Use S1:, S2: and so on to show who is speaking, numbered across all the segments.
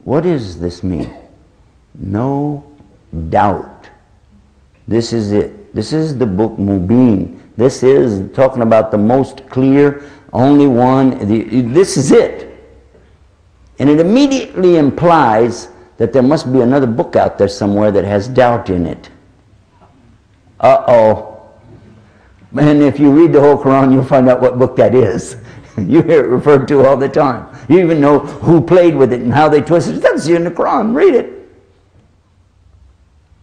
S1: What does this mean? No doubt. This is it. This is the book Mubin. This is talking about the most clear, only one. This is it. And it immediately implies that there must be another book out there somewhere that has doubt in it. Uh-oh. And if you read the whole Quran, you'll find out what book that is. You hear it referred to all the time. You even know who played with it and how they twisted it. That's in the Quran. Read it.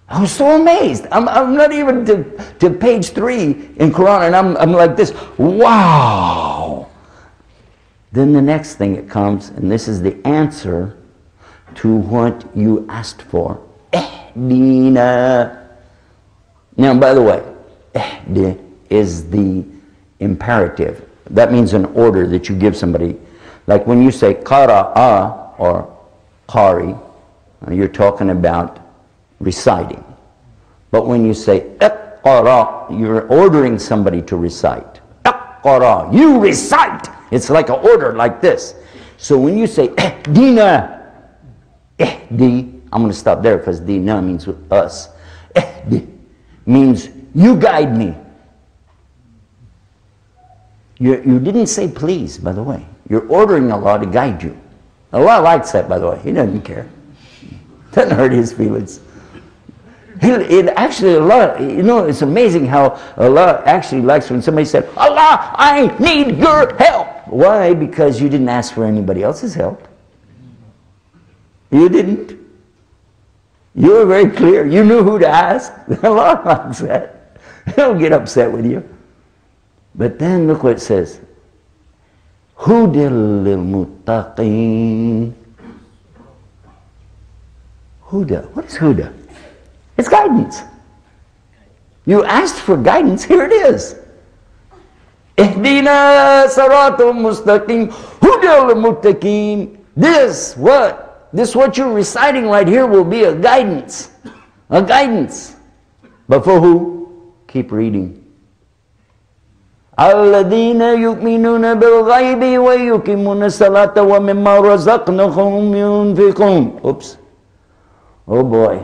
S1: I was so amazed. I'm not even to page 3 in Quran, and I'm like this. Wow. Then the next thing it comes, and this is the answer to what you asked for. Ehdina. Now, by the way, ehdi is the imperative. That means an order that you give somebody. Like when you say qara'a or qari, you're talking about reciting. But when you say iqra, you're ordering somebody to recite. Iqra, you recite. It's like an order like this. So when you say ehdina, ehdi, I'm going to stop there because dina means us. Ehdi means you guide me. You didn't say please, by the way. You're ordering Allah to guide you. Allah likes that, by the way. He doesn't care. Doesn't hurt his feelings. It actually, Allah, you know, it's amazing how Allah actually likes when somebody said, Allah, I need your help. Why? Because you didn't ask for anybody else's help. You didn't. You were very clear. You knew who to ask. Allah likes that. He'll get upset with you. But then look what it says. Hudal lil muttaqin. Huda. What is Huda? It's guidance. You asked for guidance. Here it is. Ihdina siratal mustaqim. Hudal lil muttaqin. This what you're reciting right here will be a guidance. A guidance. But for who? Keep reading. الَّذِينَ يُؤْمِنُونَ بِالْغَيْبِ وَيُقِيمُونَ الصَّلَاةَ وَمِمَّا رَزَقْنَاهُمْ يُنْفِقُونَ. Oops. Oh boy.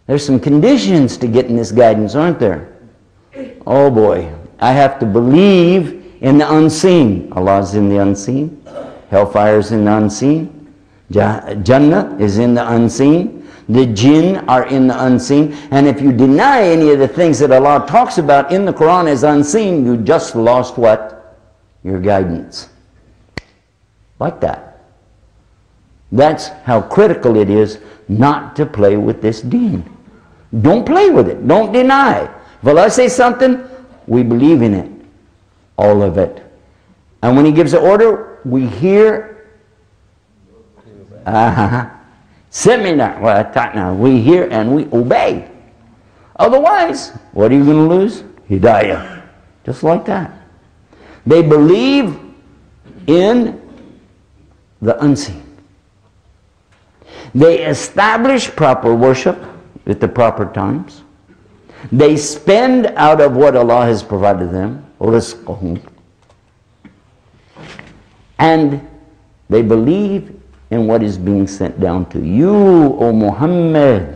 S1: There's some conditions to getting this guidance, aren't there? Oh boy. I have to believe in the unseen. Allah's in the unseen. Hellfire's in the unseen. Jannah is in the unseen. The jinn are in the unseen. And if you deny any of the things that Allah talks about in the Quran as unseen, you just lost what? Your guidance. Like that. That's how critical it is not to play with this deen. Don't play with it. Don't deny. If Allah says something, we believe in it. All of it. And when He gives an order, we hear. Semina wa ata'na. We hear and we obey. Otherwise, what are you going to lose? Hidayah. Just like that. They believe in the unseen. They establish proper worship at the proper times. They spend out of what Allah has provided them. Rizqahum. And they believe in what is being sent down to you, O Muhammad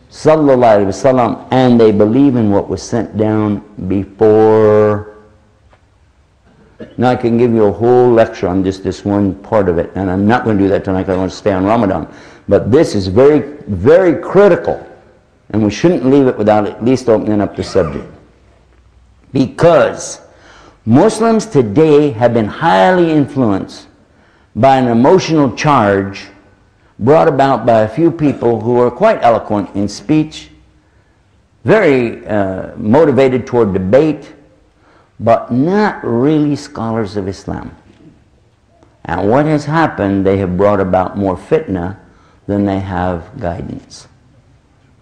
S1: sallallahu alaihi wasallam, and they believe in what was sent down before. Now I can give you a whole lecture on just this one part of it, and I'm not going to do that tonight because I want to stay on Ramadan. But this is very, very critical, and we shouldn't leave it without at least opening up the subject. Because Muslims today have been highly influenced by an emotional charge brought about by a few people who are quite eloquent in speech, very motivated toward debate, but not really scholars of Islam. And what has happened, they have brought about more fitna than they have guidance.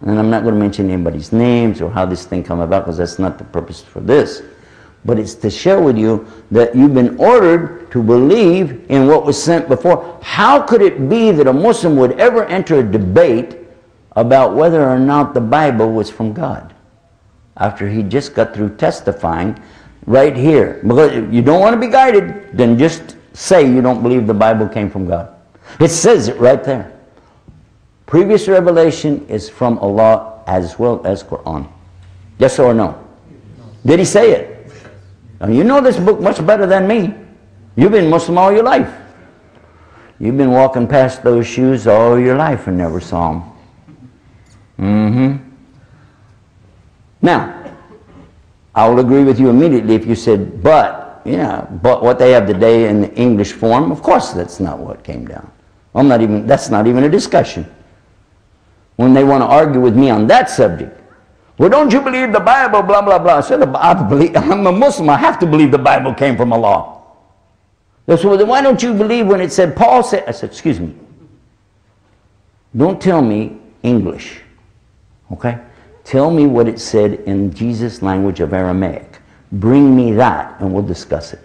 S1: And I'm not going to mention anybody's names or how this thing come about, because that's not the purpose for this. But it's to share with you that you've been ordered to believe in what was sent before. How could it be that a Muslim would ever enter a debate about whether or not the Bible was from God, after he just got through testifying right here? Because if you don't want to be guided, then just say you don't believe the Bible came from God. It says it right there. Previous revelation is from Allah as well as Quran. Yes or no? Did he say it? Now, you know this book much better than me. You've been Muslim all your life. You've been walking past those shoes all your life and never saw them. Now, I will agree with you immediately if you said, but what they have today in the English form, of course that's not what came down. That's not even a discussion. When they want to argue with me on that subject, well, don't you believe the Bible, blah, blah, blah. I said, I'm a Muslim, I have to believe the Bible came from Allah. So then why don't you believe when it said, Paul said, I said, excuse me, don't tell me English, okay? Tell me what it said in Jesus' language of Aramaic. Bring me that and we'll discuss it.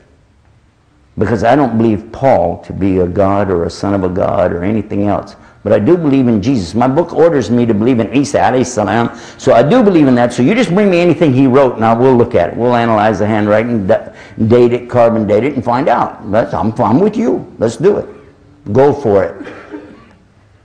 S1: Because I don't believe Paul to be a God or a son of a God or anything else. But I do believe in Jesus. My book orders me to believe in Isa alayhi salam. So I do believe in that. So you just bring me anything he wrote and we'll look at it. We'll analyze the handwriting, date it, carbon date it, and find out. I'm with you. Let's do it. Go for it.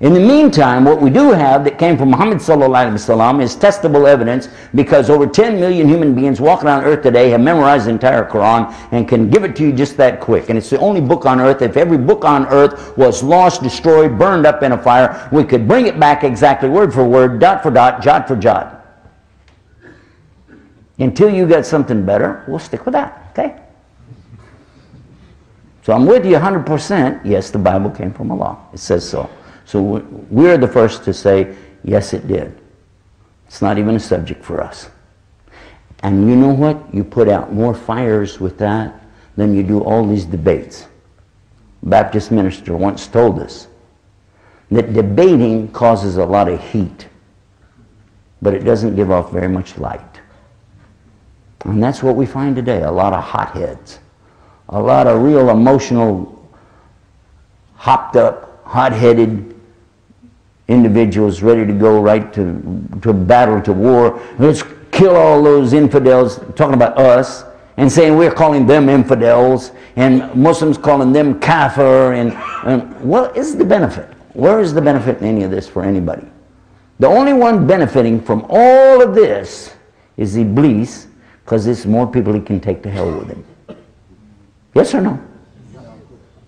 S1: In the meantime, what we do have that came from Muhammad sallallahu alaihi wasallam is testable evidence, because over 10 million human beings walking on earth today have memorized the entire Quran and can give it to you just that quick. And it's the only book on earth. If every book on earth was lost, destroyed, burned up in a fire, we could bring it back exactly word for word, dot for dot, jot for jot. Until you get something better, we'll stick with that, okay? So I'm with you 100%. Yes, the Bible came from Allah. It says so. So we're the first to say, yes, it did. It's not even a subject for us. And you know what? You put out more fires with that than you do all these debates. A Baptist minister once told us that debating causes a lot of heat, but it doesn't give off very much light. And that's what we find today, a lot of hotheads, a lot of real emotional, hopped up, hot-headed individuals ready to go right to battle, to war. Let's kill all those infidels, talking about us, and saying we're calling them infidels, and Muslims calling them kafir, and what is the benefit? Where is the benefit in any of this for anybody? The only one benefiting from all of this is Iblis, because there's more people he can take to hell with him. Yes or no?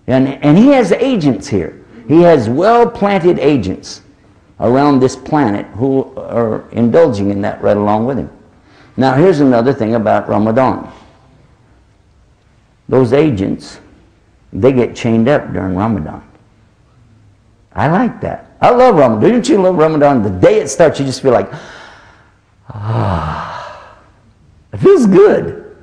S1: And he has agents here. He has well-planted agents around this planet who are indulging in that right along with him. Now here's another thing about Ramadan. Those agents, they get chained up during Ramadan. I like that. I love Ramadan. Don't you love Ramadan? The day it starts, you just feel like, it feels good.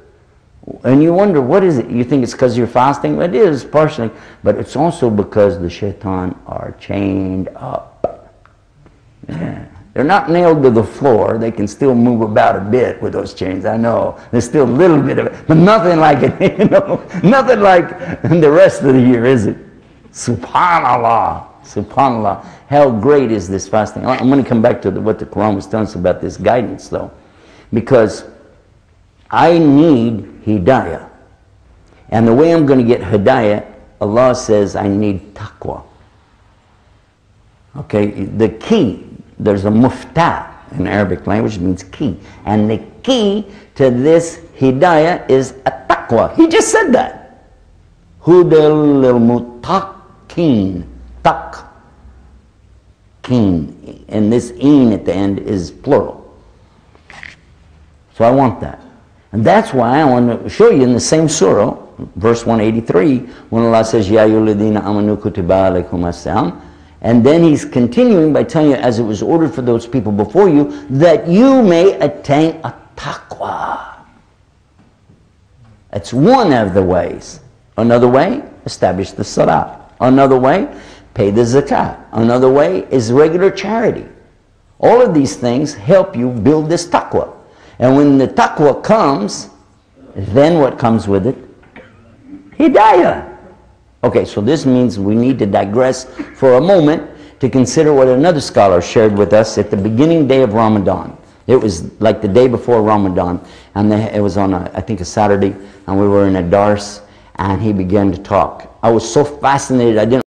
S1: And you wonder, what is it? You think it's because you're fasting? It is, partially. But it's also because the shaitan are chained up. Yeah. They're not nailed to the floor. They can still move about a bit with those chains. I know. There's still a little bit of it. But nothing like it, you know. Nothing like the rest of the year, is it? Subhanallah. Subhanallah. How great is this fasting? I'm going to come back to what the Quran was telling us about this guidance, though. Because I need hidayah. And the way I'm going to get hidayah, Allah says I need taqwa. Okay, the key, there's a muftah in Arabic language, it means key. And the key to this hidayah is a taqwa. He just said that. Hudal al-muttaqin. Taqin. And this een at the end is plural. So I want that. And that's why I want to show you in the same surah, verse 183, when Allah says, Ya ayyuhalladhina amanu kutiba alaykum as-siyam. And then he's continuing by telling you, as it was ordered for those people before you, that you may attain a taqwa. That's one of the ways. Another way, establish the salah. Another way, pay the zakat. Another way is regular charity. All of these things help you build this taqwa. And when the taqwa comes, then what comes with it? Hidayah. Okay, so this means we need to digress for a moment to consider what another scholar shared with us at the beginning day of Ramadan. It was like the day before Ramadan, and it was on, I think, a Saturday, and we were in a dars, and he began to talk. I was so fascinated, I didn't